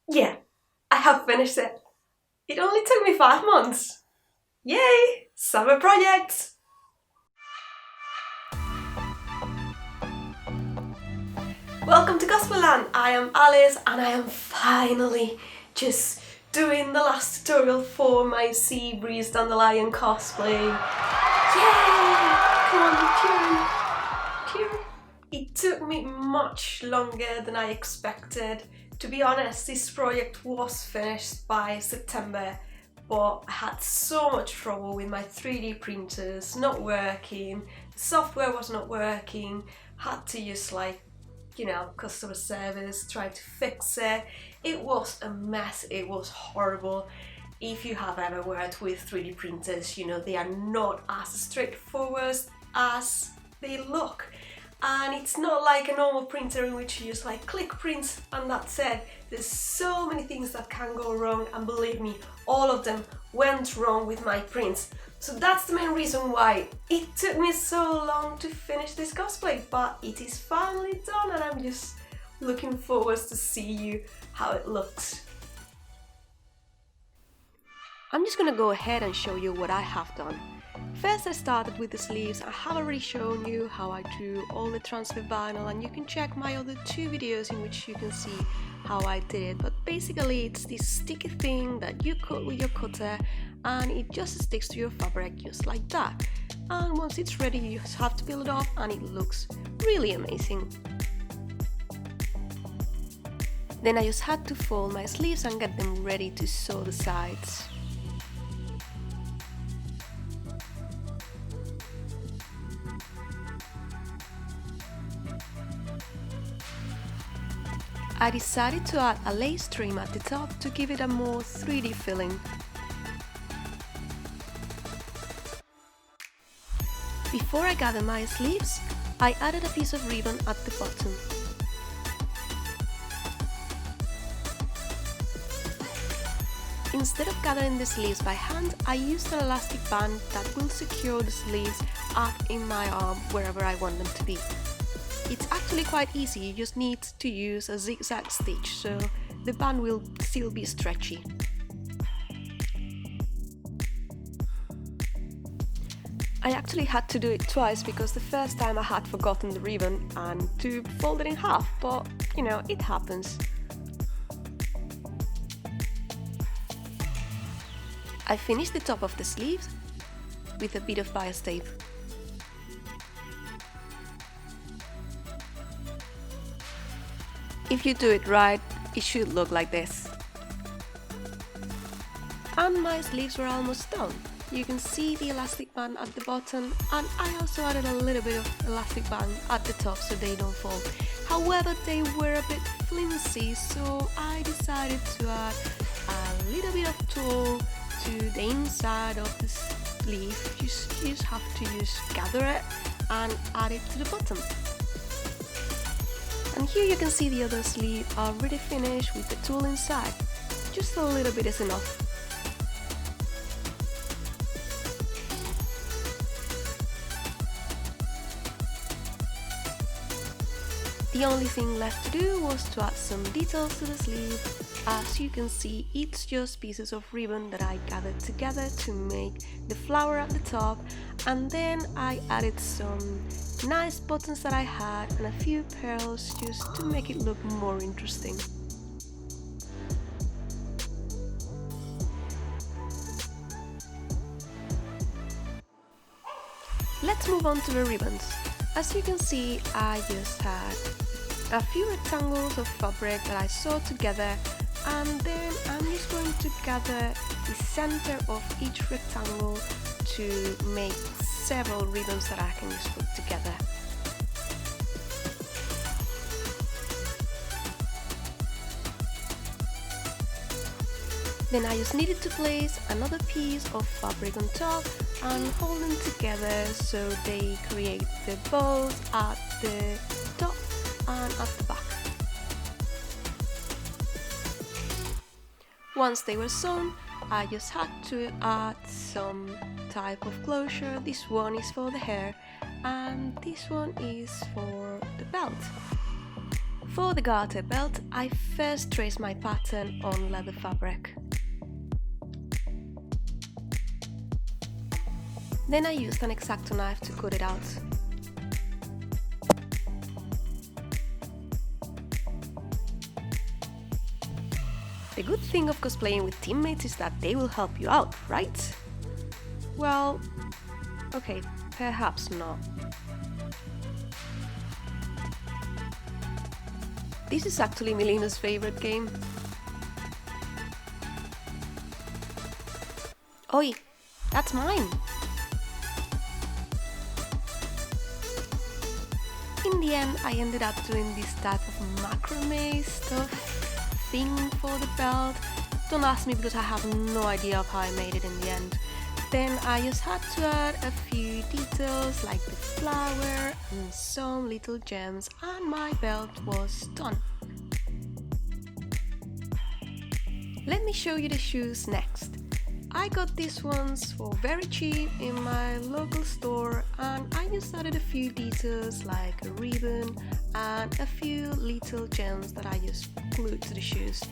Yeah, I have finished it. It only took me 5 months. Yay! Summer projects! Welcome to Cosplayland! I am Alice and I am finally just doing the last tutorial for my Sea Breeze Dandelion cosplay. Yay! Come on, cheer! It took me much longer than I expected. To be honest, this project was finished by September, but I had so much trouble with my 3D printers not working, the software was not working, had to use customer service, tried to fix it. It was a mess, it was horrible. If you have ever worked with 3D printers, you know they are not as straightforward as they look. And it's not like a normal printer in which you just click print and that's it. There's so many things that can go wrong, and believe me, all of them went wrong with my prints. So that's the main reason why it took me so long to finish this cosplay, but it is finally done and I'm just looking forward to see you how it looks. I'm just gonna go ahead and show you what I have done. First I started with the sleeves. I have already shown you how I drew all the transfer vinyl, and you can check my other 2 videos in which you can see how I did it. But basically it's this sticky thing that you cut with your cutter and it just sticks to your fabric just like that. And once it's ready you just have to peel it off and it looks really amazing. Then I just had to fold my sleeves and get them ready to sew the sides. I decided to add a lace trim at the top to give it a more 3D feeling. Before I gathered my sleeves, I added a piece of ribbon at the bottom. Instead of gathering the sleeves by hand, I used an elastic band that will secure the sleeves up in my arm wherever I want them to be. It's actually quite easy, you just need to use a zigzag stitch so the band will still be stretchy. I actually had to do it twice because the first time I had forgotten the ribbon and to fold it in half, but you know, it happens. I finished the top of the sleeves with a bit of bias tape. If you do it right, it should look like this. And my sleeves were almost done. You can see the elastic band at the bottom, and I also added a little bit of elastic band at the top so they don't fall. However, they were a bit flimsy, so I decided to add a little bit of tulle to the inside of the sleeve. You just have to gather it and add it to the bottom. And here you can see the other sleeve already finished with the tulle inside. Just a little bit is enough. The only thing left to do was to add some details to the sleeve. As you can see, it's just pieces of ribbon that I gathered together to make the flower at the top, and then I added some nice buttons that I had and a few pearls just to make it look more interesting. Let's move on to the ribbons. As you can see, I just had a few rectangles of fabric that I sewed together, and then I'm just going to gather the center of each rectangle to make several ribbons that I can just put together. Then I just needed to place another piece of fabric on top and hold them together so they create the bows at the top and at the back. Once they were sewn, I just had to add some type of closure. This one is for the hair and this one is for the belt. For the garter belt, I first traced my pattern on leather fabric. Then I used an X-Acto knife to cut it out. The good thing of cosplaying with teammates is that they will help you out, right? Well, okay, perhaps not. This is actually Melina's favorite game. Oi, that's mine! In the end, I ended up doing this type of macrame stuff thing for the belt. Don't ask me because I have no idea of how I made it in the end. Then I just had to add a few details like the flower and some little gems, and my belt was done. Let me show you the shoes next. I got these ones for very cheap in my local store, and I just added a few details like a ribbon and a few little gems that I just glued to the shoes.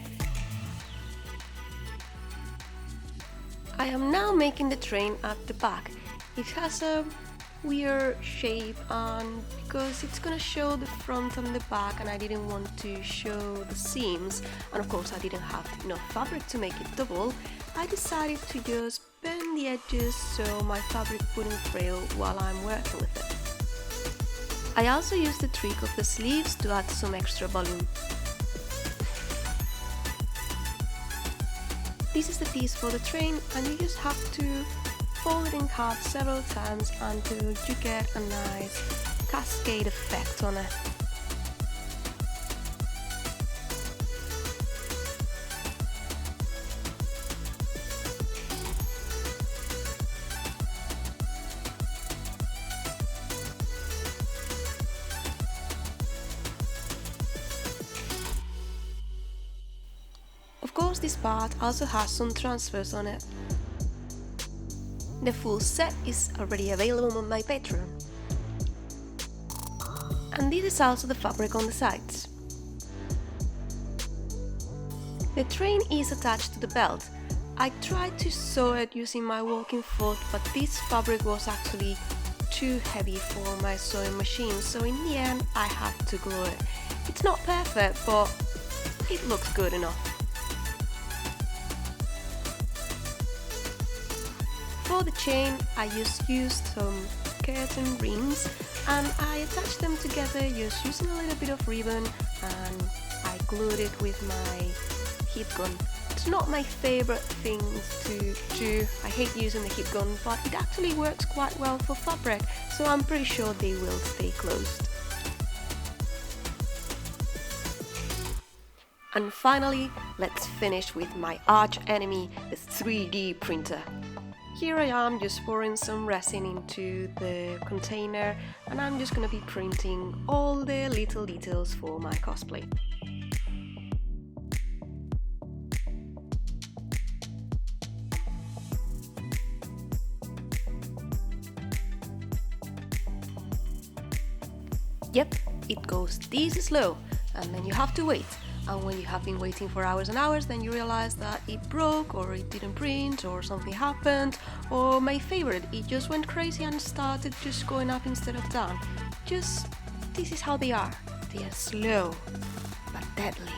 I am now making the train at the back. It has a weird shape, and because it's gonna show the front and the back and I didn't want to show the seams, and of course I didn't have enough fabric to make it double, I decided to just bend the edges so my fabric wouldn't frail while I'm working with it. I also used the trick of the sleeves to add some extra volume. This is the piece for the train, and you just have to fold it in half several times until you get a nice cascade effect on it. Of course, this part also has some transfers on it. The full set is already available on my Patreon. And this is also the fabric on the sides. The train is attached to the belt. I tried to sew it using my walking foot, but this fabric was actually too heavy for my sewing machine, so in the end I had to glue it. It's not perfect, but it looks good enough. For the chain, I just used some curtain rings and I attached them together just using a little bit of ribbon, and I glued it with my heat gun. It's not my favorite thing to do. I hate using the heat gun, but it actually works quite well for fabric, so I'm pretty sure they will stay closed. And finally, let's finish with my arch enemy, the 3D printer. Here I am just pouring some resin into the container, and I'm just gonna be printing all the little details for my cosplay. Yep, it goes this slow, and then you have to wait. And when you have been waiting for hours and hours, then you realize that it broke, or it didn't print, or something happened, or my favorite, it just went crazy and started just going up instead of down. This is how they are. They are slow, but deadly.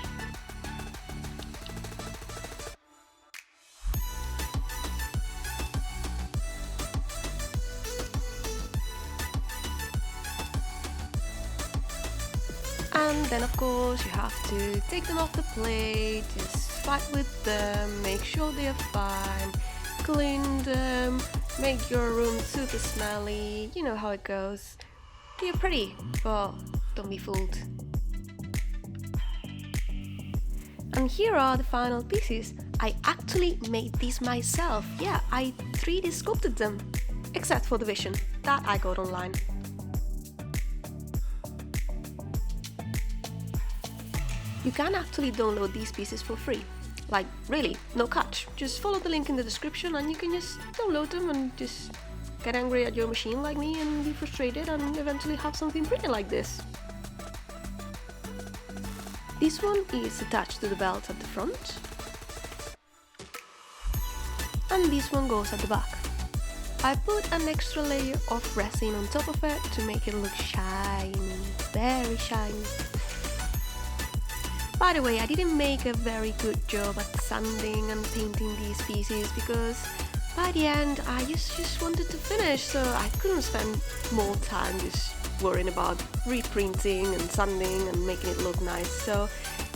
And then of course you have to take them off the plate, just fight with them, make sure they are fine, clean them, make your room super smelly, you know how it goes. They're pretty, but don't be fooled. And here are the final pieces. I actually made these myself. Yeah, I 3D sculpted them, except for the vision that I got online. You can actually download these pieces for free. Like, really, no catch. Just follow the link in the description and you can just download them and just get angry at your machine like me and be frustrated and eventually have something pretty like this. This one is attached to the belt at the front, and this one goes at the back. I put an extra layer of resin on top of it to make it look shiny, very shiny. By the way, I didn't make a very good job at sanding and painting these pieces because by the end I just wanted to finish, so I couldn't spend more time just worrying about reprinting and sanding and making it look nice. So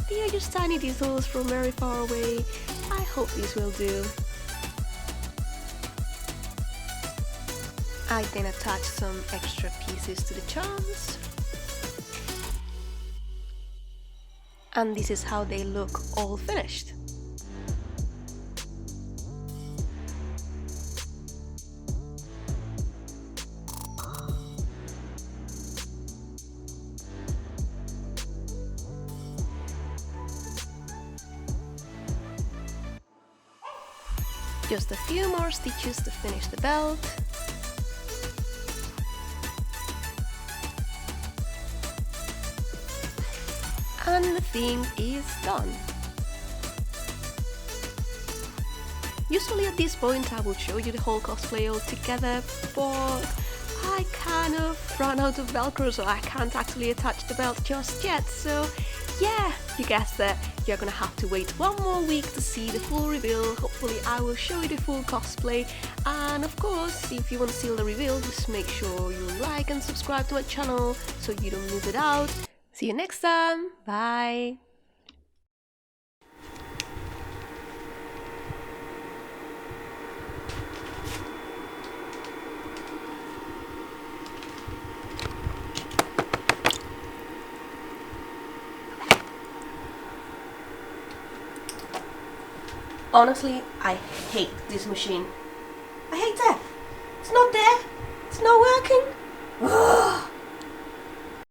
they are just tiny details from very far away. I hope this will do. I then attached some extra pieces to the charms. And this is how they look all finished. Just a few more stitches to finish the belt. And the thing is done. Usually at this point I would show you the whole cosplay all together, but I kind of ran out of Velcro, so I can't actually attach the belt just yet. So yeah, you guessed it, you're gonna have to wait one more week to see the full reveal. Hopefully I will show you the full cosplay, and of course if you want to see the reveal, just make sure you like and subscribe to my channel so you don't miss it out. See you next time, bye! Honestly, I hate this machine. I hate it! It's not there!